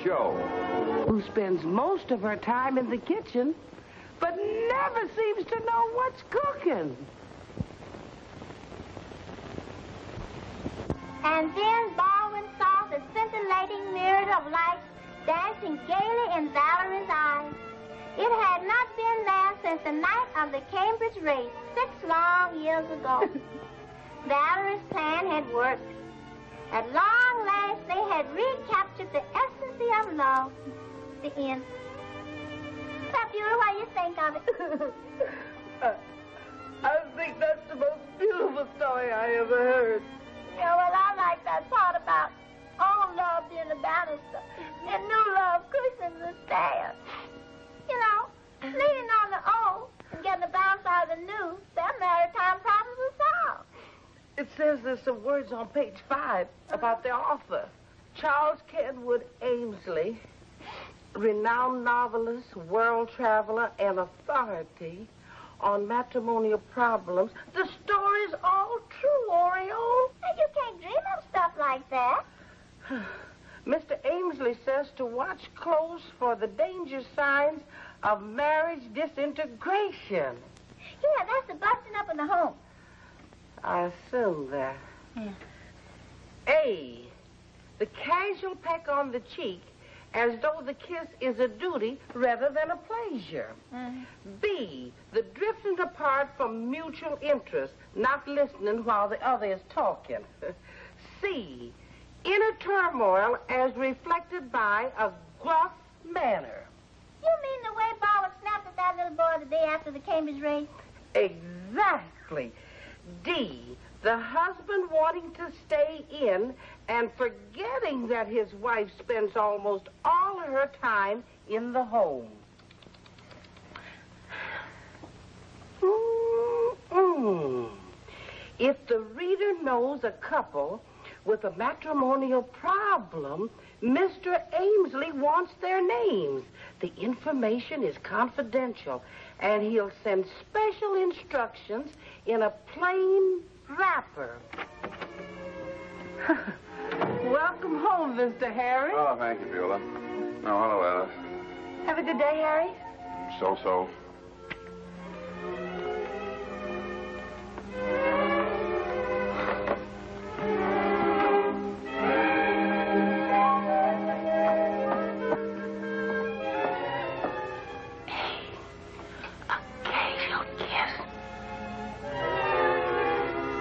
show. Who spends most of her time in the kitchen, but never seems to know what's cooking. And then Baldwin saw the scintillating mirrors of light dancing gaily in Valerie's eyes. It had not been there since the night of the Cambridge race, 6 long years ago. Valerie's plan had worked. At long last, they had recaptured the ecstasy of love. The end. Buell, what do you think of it? I think that's the most beautiful story I ever heard. Yeah, well, I like that part about old love being the banister and new love cushioning the stairs. You know, leaning on the old and getting the bounce out of the new, their maritime problems are solved. It says there's some words on page 5 about the author, Charles Kenwood Amesley, renowned novelist, world traveler, and authority on matrimonial problems. The story's all true, Oriole. You can't dream up stuff like that. Mr. Amesley says to watch close for the danger signs of marriage disintegration. Yeah, that's the busting up in the home. I assume that. Yeah. A, the casual peck on the cheek as though the kiss is a duty rather than a pleasure. B, the drifting apart from mutual interest, not listening while the other is talking. C, inner turmoil as reflected by a gruff manner. You mean the way Bob snapped at that little boy the day after the Cambridge race? Exactly. D, the husband wanting to stay in and forgetting that his wife spends almost all her time in the home. If the reader knows a couple with a matrimonial problem, Mr. Amesley wants their names. The information is confidential, and he'll send special instructions in a plain wrapper. Welcome home, Mr. Harry. Oh, thank you, Beulah. Oh, hello, Alice. Have a good day, Harry. So-so.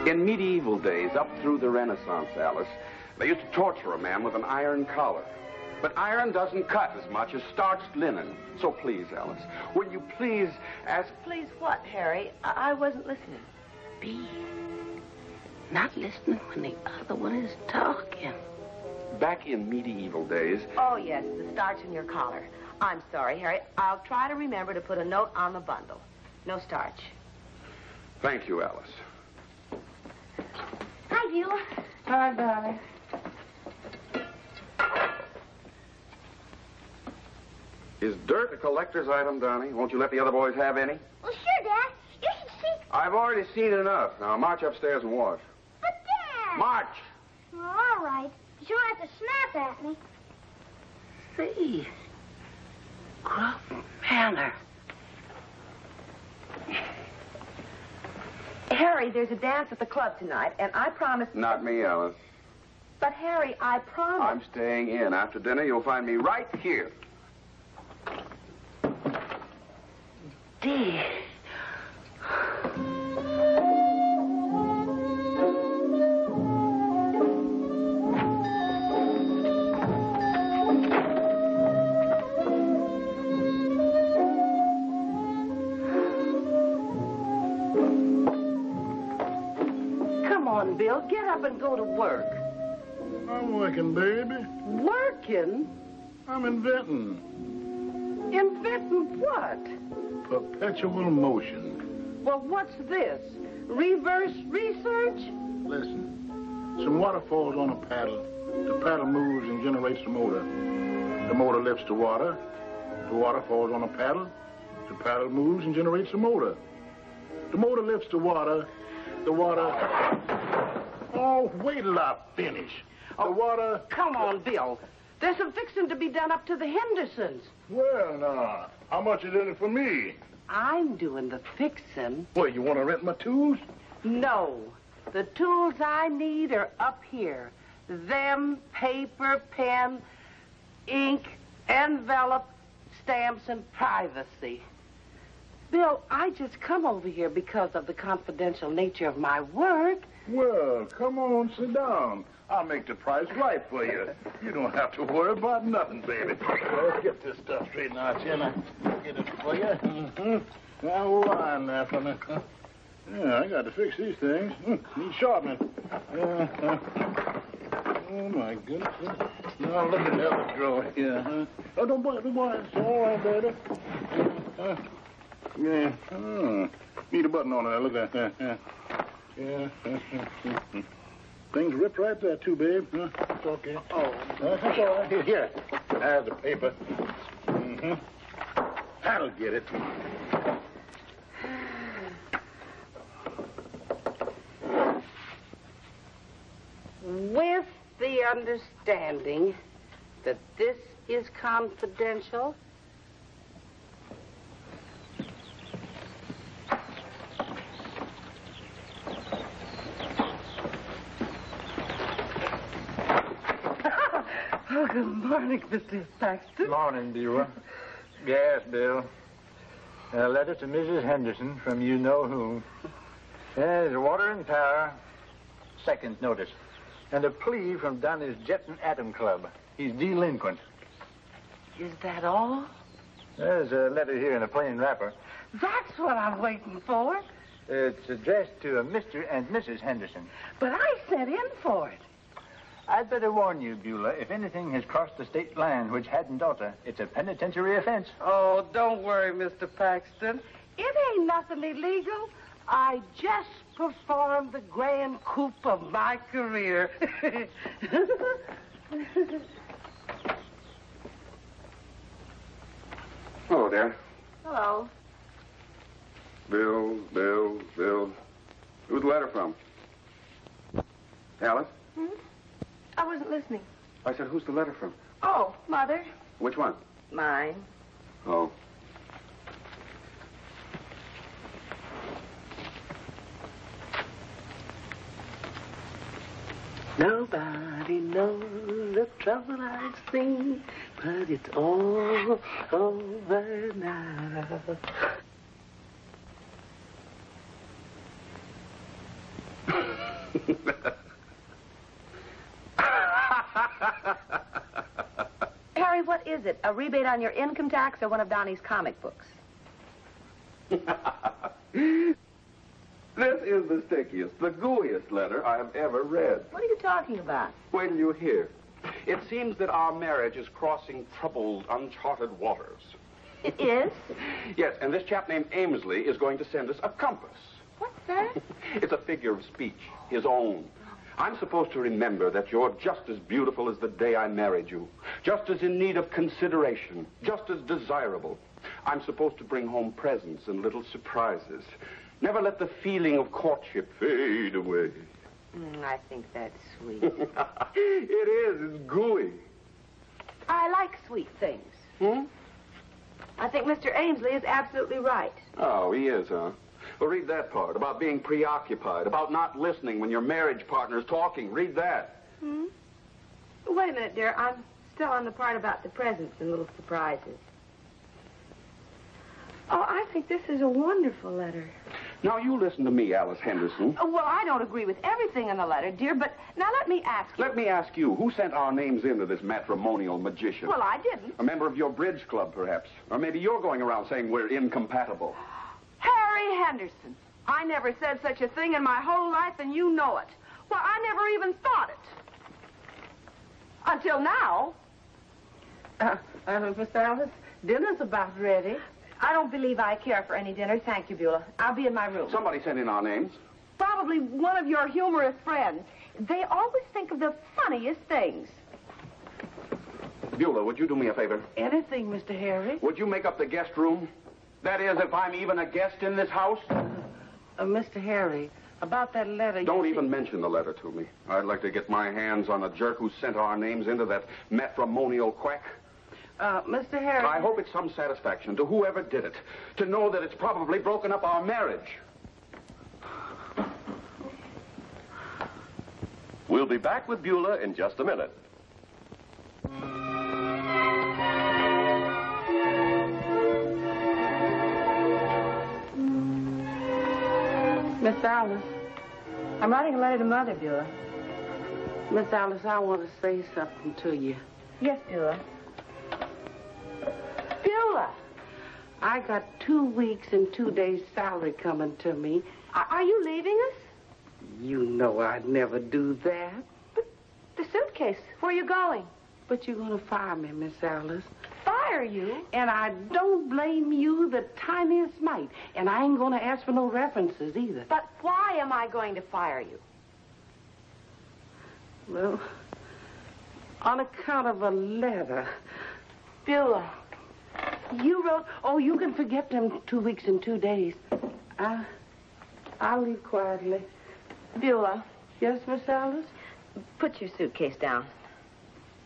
In medieval days, up through the Renaissance, Alice, they used to torture a man with an iron collar. But iron doesn't cut as much as starched linen. So please, Alice, will you please ask... Please what, Harry? I wasn't listening. B, not listening when the other one is talking. Back in medieval days... Oh, yes, the starch in your collar. I'm sorry, Harry. I'll try to remember to put a note on the bundle. No starch. Thank you, Alice. Hi, Beulah. Hi, darling. Is dirt a collector's item, Donnie? Won't you let the other boys have any? Well, sure, Dad. You should see... I've already seen enough. Now, march upstairs and wash. But, Dad... March! Well, all right. But you don't have to snap at me. See, gruff manner. Harry, there's a dance at the club tonight, and I promised... Not me, Alice. But, Harry, I promised... I'm staying in. After dinner, you'll find me right here. D. Come on, Bill. Get up and go to work. I'm working, baby. Working? I'm inventing. Inventing what? Perpetual motion. Well, what's this? Reverse research? Listen, some water falls on a paddle. The paddle moves and generates the motor. The motor lifts the water. The water falls on a paddle. The paddle moves and generates the motor. The motor lifts the water. The water... Oh, wait till I finish. The water... Come on, Bill. There's some fixing to be done up to the Hendersons. Well, now, how much is in it for me? I'm doing the fixing. Well, you want to rent my tools? No. The tools I need are up here. Them, paper, pen, ink, envelope, stamps, and privacy. Bill, I just come over here because of the confidential nature of my work. Well, come on, sit down. I'll make the price right for you. You don't have to worry about nothing, baby. Let's get this stuff straightened out here. Now, get it for you. Mm-hmm. Now, line there for me. Yeah, I got to fix these things. Need sharpening. Oh, my goodness. Now, look at the other drawer here, huh? Oh, don't worry. It's all right, baby. Yeah. Need a button on it. Look at that. Yeah. Things ripped right there, too, babe. It's okay. Oh. That's all right. Here. There's the paper. Mm-hmm. That'll get it. With the understanding that this is confidential. Oh, good morning, Mr. Paxton. Morning, Beulah. Yes, Bill. A letter to Mrs. Henderson from you-know-whom. There's water and power. Second notice. And a plea from Donnie's Jetton Atom Club. He's delinquent. Is that all? There's a letter here in a plain wrapper. That's what I'm waiting for. It's addressed to a Mr. and Mrs. Henderson. But I sent in for it. I'd better warn you, Beulah, if anything has crossed the state line which hadn't oughta, it's a penitentiary offense. Oh, don't worry, Mr. Paxton. It ain't nothing illegal. I just performed the grand coup of my career. Hello, dear. Hello. Bill. Who's the letter from? Alice? I wasn't listening. I said, who's the letter from? Oh, Mother. Which one? Mine. Oh. Nobody knows the trouble I've seen, but it's all over now. Harry, what is it? A rebate on your income tax or one of Donnie's comic books? This is the stickiest, the gooeyest letter I have ever read. What are you talking about? Wait till you hear. It seems that our marriage is crossing troubled, uncharted waters. It is? Yes, and this chap named Amesley is going to send us a compass. What's that? It's a figure of speech, his own. I'm supposed to remember that you're just as beautiful as the day I married you, just as in need of consideration, just as desirable. I'm supposed to bring home presents and little surprises. Never let the feeling of courtship fade away. I think that's sweet. It is. It's gooey. I like sweet things. I think Mr. Ainsley is absolutely right. Oh, he is, huh? Well, read that part, about being preoccupied, about not listening when your marriage partner's talking. Read that. Wait a minute, dear. I'm still on the part about the presents and little surprises. Oh, I think this is a wonderful letter. Now, you listen to me, Alice Henderson. Oh, well, I don't agree with everything in the letter, dear, but now let me ask you. Let me ask you, who sent our names into this matrimonial magician? Well, I didn't. A member of your bridge club, perhaps. Or maybe you're going around saying we're incompatible. Harry Henderson. I never said such a thing in my whole life, and you know it. Well, I never even thought it. Until now. Miss Alice, dinner's about ready. I don't believe I care for any dinner. Thank you, Beulah. I'll be in my room. Somebody sent in our names. Probably one of your humorous friends. They always think of the funniest things. Beulah, would you do me a favor? Anything, Mr. Harry. Would you make up the guest room? That is, if I'm even a guest in this house? Mr. Harry, About that letter. Don't even mention the letter to me. I'd like to get my hands on the jerk who sent our names into that matrimonial quack. Mr. Harry. I hope it's some satisfaction to whoever did it to know that it's probably broken up our marriage. We'll be back with Beulah in just a minute. Miss Alice. I'm writing a letter to Mother, Beulah. Miss Alice, I want to say something to you. Yes, Beulah. Beulah! I got 2 weeks and 2 days' salary coming to me. Are you leaving us? You know I'd never do that. But the suitcase, where are you going? But you're going to fire me, Miss Alice. Fire you? And I don't blame you the tiniest mite. And I ain't going to ask for no references either. But why am I going to fire you? Well, on account of a letter. Beulah. You wrote... Oh, you can forget them 2 weeks and 2 days. I'll leave quietly. Beulah. Yes, Miss Alice? Put your suitcase down.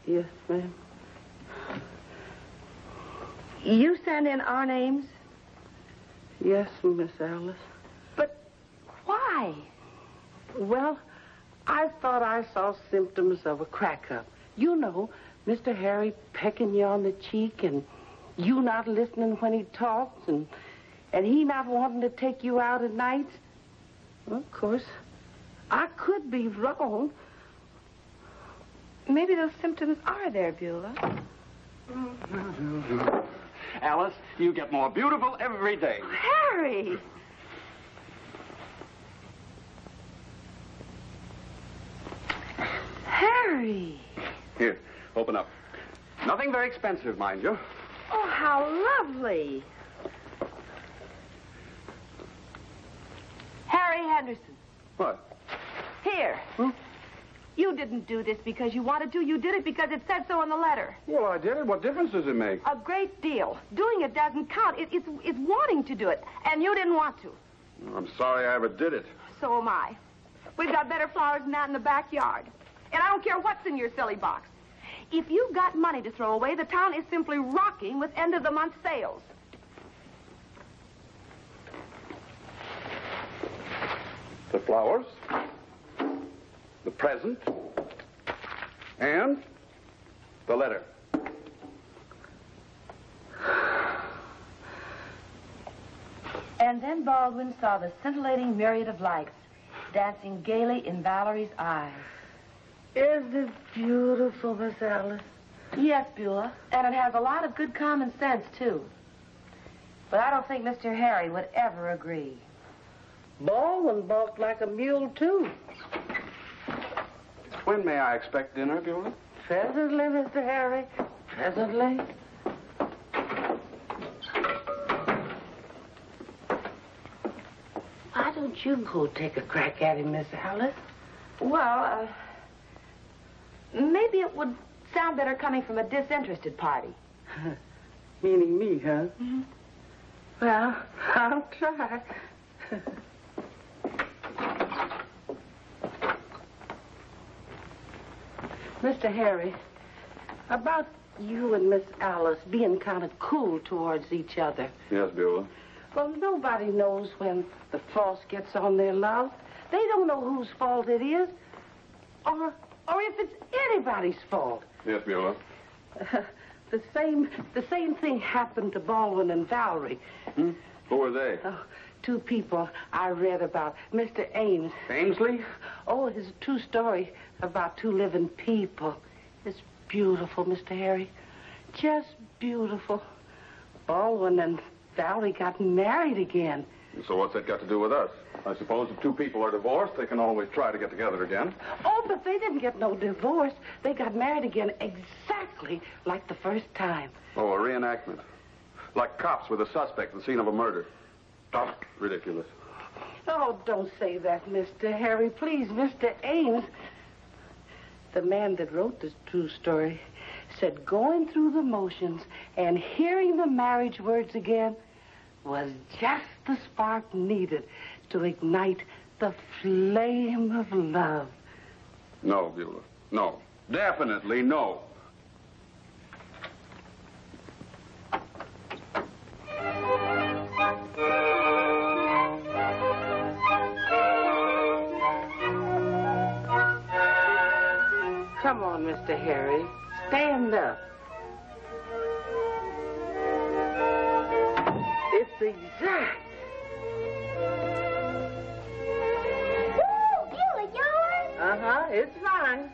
Yes, ma'am. You send in our names? Yes, Miss Alice. But why? Well, I thought I saw symptoms of a crack-up. You know, Mr. Harry pecking you on the cheek and you not listening when he talks and he not wanting to take you out at nights. Well, of course, I could be wrong. Maybe those symptoms are there, Beulah. Alice, you get more beautiful every day. Harry! Harry! Here, open up. Nothing very expensive, mind you. Oh, how lovely. Harry Henderson. What? Here. You didn't do this because you wanted to. You did it because it said so in the letter. Well, I did it. What difference does it make? A great deal. Doing it doesn't count. It's wanting to do it. And you didn't want to. I'm sorry I ever did it. So am I. We've got better flowers than that in the backyard. And I don't care what's in your silly box. If you've got money to throw away, the town is simply rocking with end-of-the-month sales. The flowers, the present, and the letter. And then Baldwin saw the scintillating myriad of lights dancing gaily in Valerie's eyes. Isn't it beautiful, Miss Alice? Yes, Beulah, and it has a lot of good common sense, too. But I don't think Mr. Harry would ever agree. Baldwin balked like a mule, too. When may I expect dinner, Beulah? Presently, Mr. Harry. Presently. Why don't you go take a crack at him, Miss Alice? Well, maybe it would sound better coming from a disinterested party. Meaning me, huh? Mm-hmm. Well, I'll try. Mr. Harry, about you and Miss Alice being kind of cool towards each other. Yes, Beulah. Well, nobody knows when the frost gets on their love. They don't know whose fault it is, or if it's anybody's fault. Yes, Beulah. The same thing happened to Baldwin and Valerie. Hmm? Who were they? Oh, 2 people I read about. Mr. Ames. Ainsley? Oh, it's a true story about 2 living people. It's beautiful, Mr. Harry. Just beautiful. Baldwin and Valerie got married again. So what's that got to do with us? I suppose if 2 people are divorced, they can always try to get together again. Oh, but they didn't get no divorce. They got married again exactly like the first time. Oh, a reenactment. Like cops with a suspect at the scene of a murder. Oh, ridiculous. Oh, don't say that, Mr. Harry. Please, Mr. Ames. The man that wrote this true story said going through the motions and hearing the marriage words again was just the spark needed to ignite the flame of love. No, Beulah. No. Definitely no. Come on, Mr. Harry. Stand up. It's exact. Woo! Beulah, yours? Uh-huh, it's fine.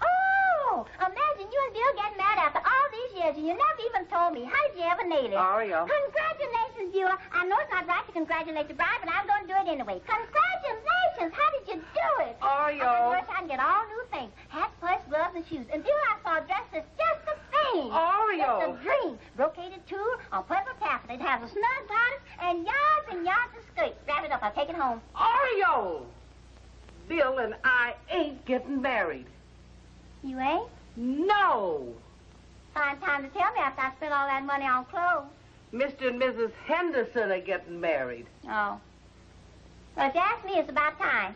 Oh, imagine you and Bill getting married after all these years, and you never even told me. How did you ever nail it? Oreo. Congratulations, Beulah. I know it's not right to congratulate the bride, but I'm going to do it anyway. Congratulations. How did you do it? Oreo. I wish I can get all new things. Hat, purse, gloves, and shoes. And Beulah, I saw a dress that's just the thing. Oreo. It's a dream. Brocaded tulle on purple taffeta. It has a snug bodice and yards of skirt. Wrap it up. I'll take it home. Oreo! Bill and I ain't getting married. You ain't? No! Fine time to tell me after I spent all that money on clothes. Mr. and Mrs. Henderson are getting married. Oh. Well, if you ask me, it's about time.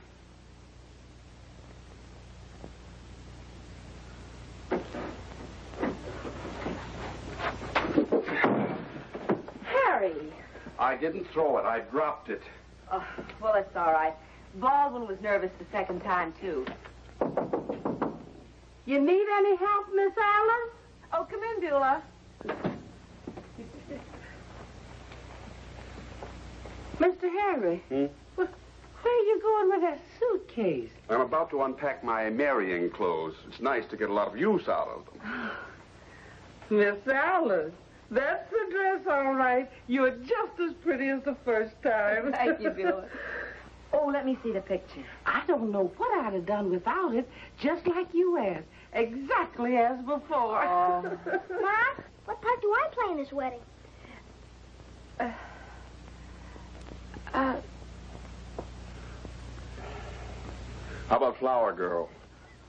Harry! I didn't throw it. I dropped it. Oh, well, that's all right. Baldwin was nervous the second time, too. You need any help, Miss Alice? Oh, come in, Beulah. Mr. Harry, where are you going with that suitcase? I'm about to unpack my marrying clothes. It's nice to get a lot of use out of them. Miss Alice, that's the dress, all right. You're just as pretty as the first time. Thank you, Beulah. Oh, let me see the picture. I don't know what I'd have done without it, just like you asked. Exactly as before. Oh. Mom, what part do I play in this wedding? How about Flower Girl?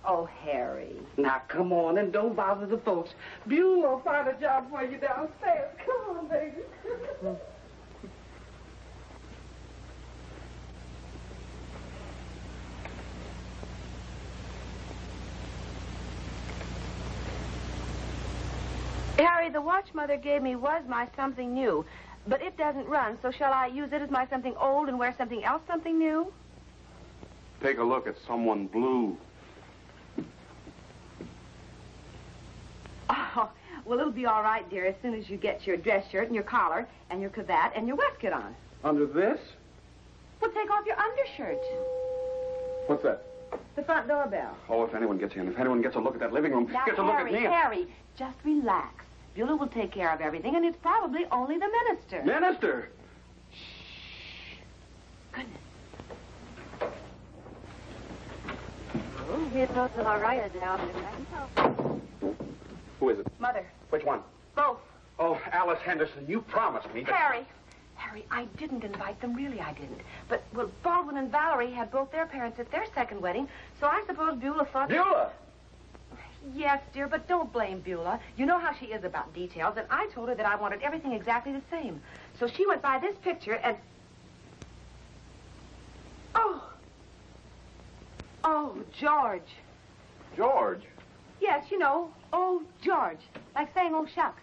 Oh, Harry. Now, come on, and don't bother the folks. Beulah will find a job for you downstairs. Come on, baby. Harry, the watch Mother gave me was my something new, but it doesn't run, so shall I use it as my something old and wear something else something new? Take a look at someone blue. Oh, well, it'll be all right, dear, as soon as you get your dress shirt and your collar and your cravat and your waistcoat on. Under this? Well, take off your undershirt. What's that? The front doorbell. Oh, if anyone gets in, if anyone gets a look at that living room, Now, gets a look at me. Harry, just relax. Beulah will take care of everything, and it's probably only the minister. Minister! Goodness. He thought that all right down Who is it? Mother. Which one? Both. Oh, Alice Henderson, you promised me that... Harry, I didn't invite them. Really, I didn't. But, well, Baldwin and Valerie had both their parents at their second wedding, so I suppose Beulah thought... Beulah! Yes, dear, but don't blame Beulah. You know how she is about details, and I told her that I wanted everything exactly the same. So she went by this picture and... Oh, George. George? Yes, you know, oh, George. Like saying, oh, shucks.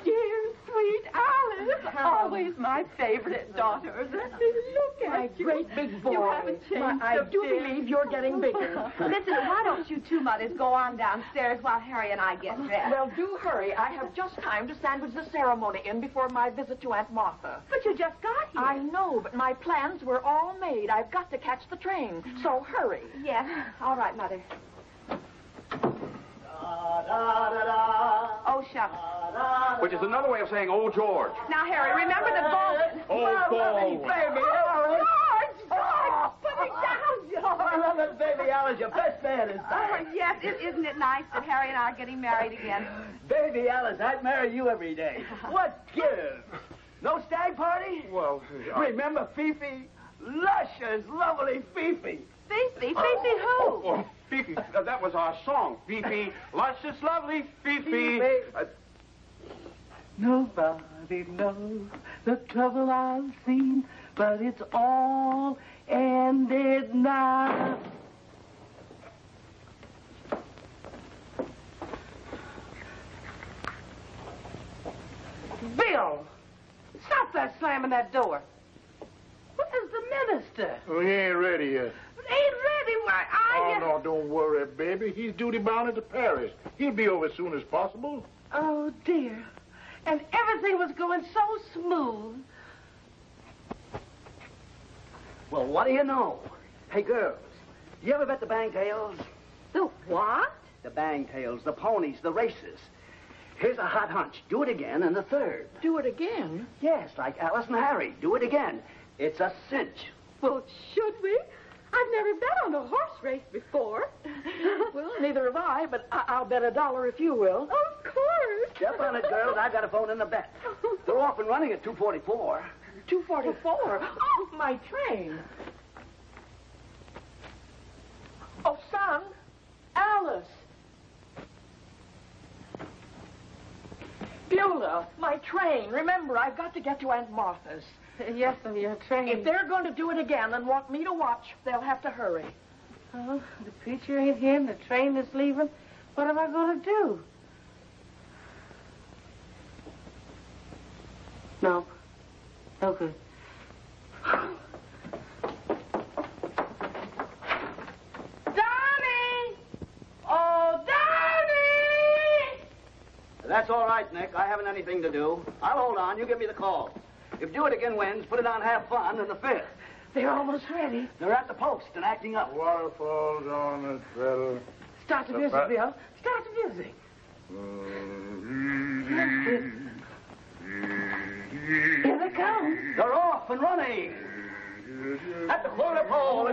Dear, sweet Alice. Always my favorite daughter. Let me look at you. Great big boy. You haven't changed I a do bit. believe you're getting bigger. Listen, why don't you two mothers go on downstairs while Harry and I get dressed? Well, do hurry. I have just time to sandwich the ceremony in before my visit to Aunt Martha. But you just got here. I know, but my plans were all made. I've got to catch the train. So hurry. Yes. All right, Mother. Oh, shucks. Which is another way of saying, oh, George. Now, Harry, remember that Baldwin... Oh, Baldwin. Baby, George! Put me down, George! I love it, baby Alice. Your best man is Oh, yes, isn't it nice that Harry and I are getting married again? Baby Alice, I'd marry you every day. What give? No stag party? Well, Remember Fifi? Luscious, lovely Fifi. Fifi? Fifi who? Oh, Fifi, that was our song. Fifi, luscious, lovely Fifi. Nobody knows the trouble I've seen, but it's all ended now. Bill, stop that slamming that door. Where's the minister? Oh, he ain't ready yet. Ain't ready? Why, Oh, no, don't worry, baby. He's duty bound at the parish. He'll be over as soon as possible. Oh, dear. And everything was going so smooth. Well, what do you know? Hey, girls, you ever bet the bangtails? The what? The bangtails, the ponies, the races. Here's a hot hunch. Do it again in the third. Do it again? Yes, like Alice and Harry. Do it again. It's a cinch. Well, should we? I've never bet on a horse race before. Well, neither have I, but I'll bet $1 if you will. Of course. Step on it, girls. I've got a phone in the bet. They're off and running at 2:44. 244. Oh, my train. Oh, son. Alice. Beulah, my train. Remember, I've got to get to Aunt Martha's. Yes, of your train. If they're going to do it again and want me to watch, they'll have to hurry. Oh, the preacher ain't here and the train is leaving. What am I going to do? No. No good. Donnie! Oh, Donnie! That's all right, Nick. I haven't anything to do. I'll hold on. You give me the call. If Do It Again wins, put it on Have Fun in the fifth. They're almost ready. They're at the post and acting up. Waterfalls on the treadle. Start the music, Bill. Start the music. Here they come. They're off and running. At the quarter pole.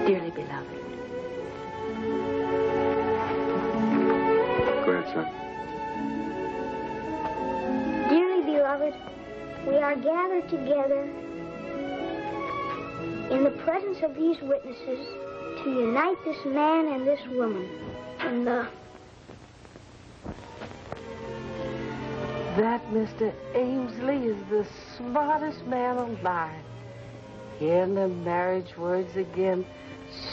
Dearly beloved. Go ahead, son. Dearly beloved, we are gathered together in the presence of these witnesses to unite this man and this woman in the... That Mr. Amesley is the smartest man alive. Hearing the marriage words again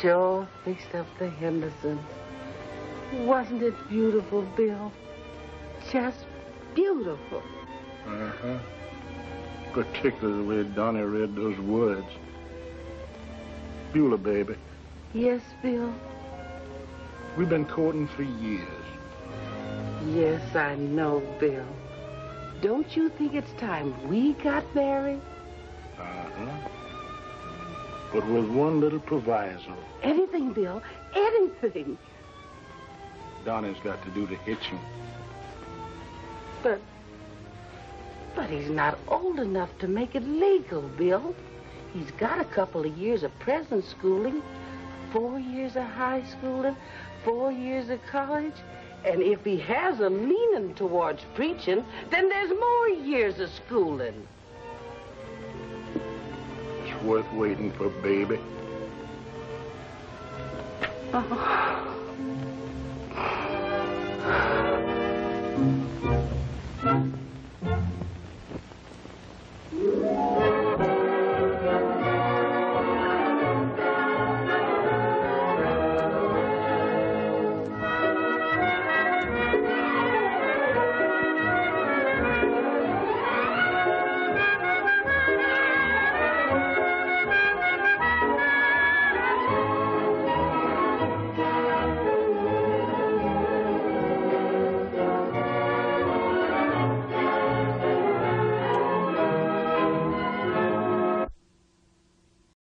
sure fixed up the Hendersons. Wasn't it beautiful, Bill? Just beautiful. Uh-huh. Particularly the way Donnie read those words. Beulah, baby, Yes, Bill? we've been courting for years. Yes, I know, Bill. Don't you think it's time we got married? Uh-huh. But with one little proviso. Anything, Bill. Anything. Donnie's got to do the hitching. But he's not old enough to make it legal, Bill. He's got a couple of years of present schooling, 4 years of high schooling, 4 years of college. And if he has a leaning towards preaching, then there's more years of schooling. It's worth waiting for, baby. Oh.